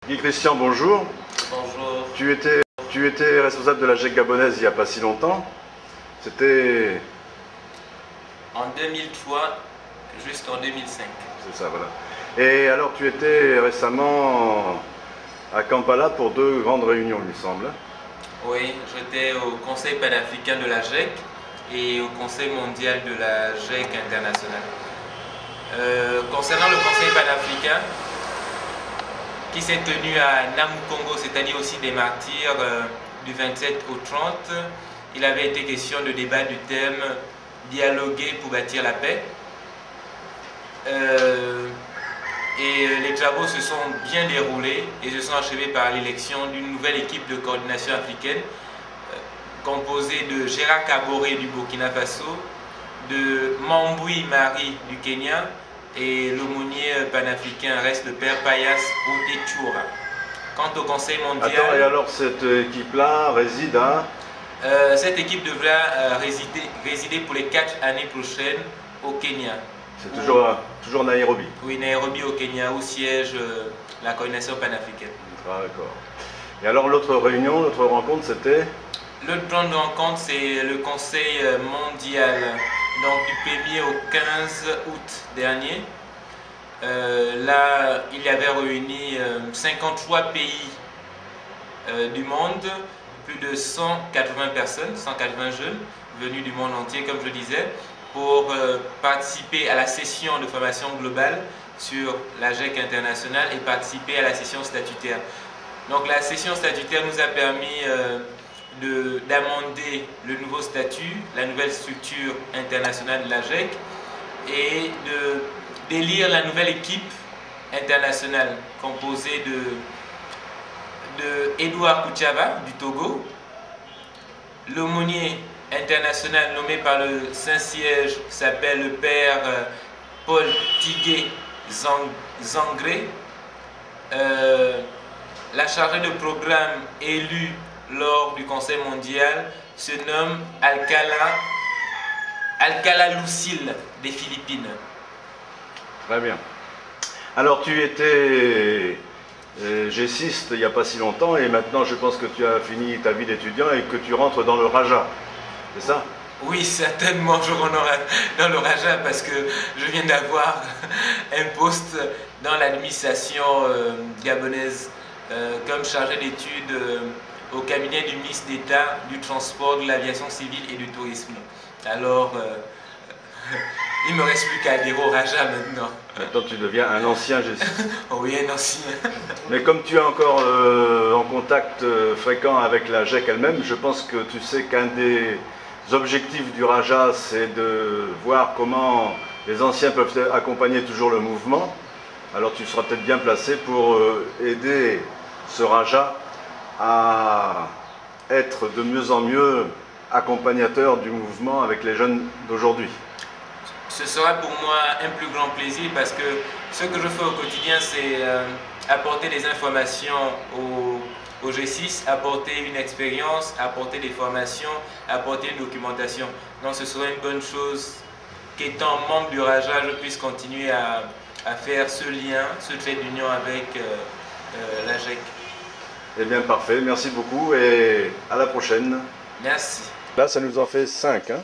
Guy Christian, bonjour. Bonjour. Tu étais responsable de la GEC gabonaise il n'y a pas si longtemps. C'était... En 2003 jusqu'en 2005. C'est ça, voilà. Et alors tu étais récemment à Kampala pour deux grandes réunions, il me semble. Oui, j'étais au Conseil panafricain de la GEC et au Conseil mondial de la GEC internationale. Concernant le Conseil panafricain, qui s'est tenu à Namukongo, c'est-à-dire aussi des martyrs du 27 au 30, il avait été question de débat du thème « Dialoguer pour bâtir la paix ». Et les travaux se sont bien déroulés et se sont achevés par l'élection d'une nouvelle équipe de coordination africaine composée de Gérard Kaboré du Burkina Faso, de Mamboui Marie du Kenya et l'aumônier panafricain reste le père Payas Otechura. Quant au Conseil mondial... Attends, et alors cette équipe-là réside à... cette équipe devra résider pour les 4 années prochaines au Kenya. C'est toujours Nairobi. Oui, Nairobi au Kenya, où siège la coordination panafricaine. Ah, d'accord. Et alors l'autre réunion, l'autre rencontre, c'était... L'autre grande rencontre, c'est le Conseil mondial, donc du 1er au 15 août dernier. Là, il y avait réuni 53 pays du monde, plus de 180 personnes, 180 jeunes venus du monde entier, comme je disais, pour participer à la session de formation globale sur la GEC internationale et participer à la session statutaire. Donc la session statutaire nous a permis d'amender le nouveau statut, la nouvelle structure internationale de la GEC et d'élire la nouvelle équipe internationale composée de Edouard Koutiaba du Togo, l'aumônier international nommé par le Saint-Siège s'appelle le père Paul Tigué Zangré. La chargée de programme élue lors du Conseil mondial se nomme Alcala Lucille des Philippines. Très bien. Alors tu étais G6 il n'y a pas si longtemps et maintenant je pense que tu as fini ta vie d'étudiant et que tu rentres dans le Raja. C'est ça? Oui, certainement, je rentre dans le Raja parce que je viens d'avoir un poste dans l'administration gabonaise comme chargé d'études au cabinet du ministre d'État du transport, de l'aviation civile et du tourisme. Alors, il ne me reste plus qu'à dire au Raja maintenant. Maintenant tu deviens un ancien G6. Oui, un ancien. Mais comme tu es encore en contact fréquent avec la GEC elle-même, je pense que tu sais qu'un des objectifs du Raja, c'est de voir comment les anciens peuvent accompagner toujours le mouvement. Alors tu seras peut-être bien placé pour aider ce Raja à être de mieux en mieux accompagnateur du mouvement avec les jeunes d'aujourd'hui. Ce sera pour moi un plus grand plaisir parce que ce que je fais au quotidien, c'est apporter des informations au G6, apporter une expérience, apporter des formations, apporter une documentation. Donc ce serait une bonne chose qu'étant membre du Raja, je puisse continuer à faire ce lien, ce trait d'union avec la GEC. Eh bien parfait, merci beaucoup et à la prochaine. Merci. Là ça nous en fait 5. Hein.